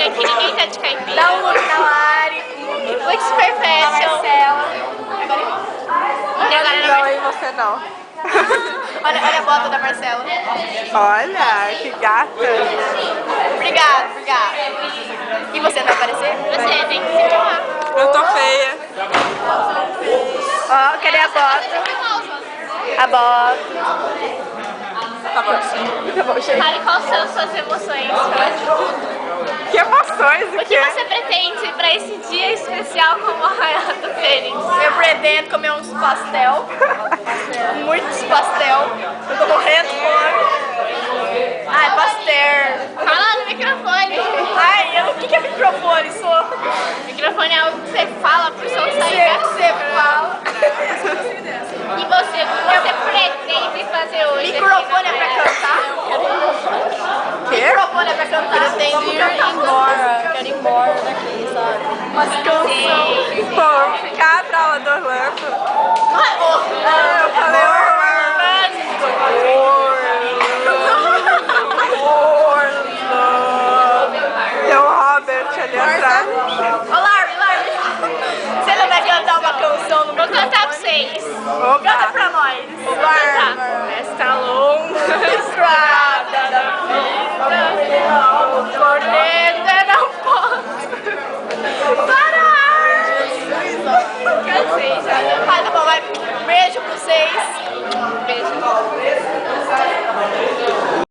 caipira aqui, ninguém tá de caipira. Dá um look na Lari. Looks perfection. Marcela. E agora Não, não. e você não. Olha a bota da Marcela. Olha, que gata. Obrigada, obrigada. E você vai aparecer? Você tem que se filmar. Eu tô feia. Ó, cadê a bota? A bota. Tá bom, chega. Fale quais são suas emoções hoje. Que emoções O que você pretende pra esse dia especial como Arraial do Fênix? Eu pretendo comer uns pastel. Muitos pastel.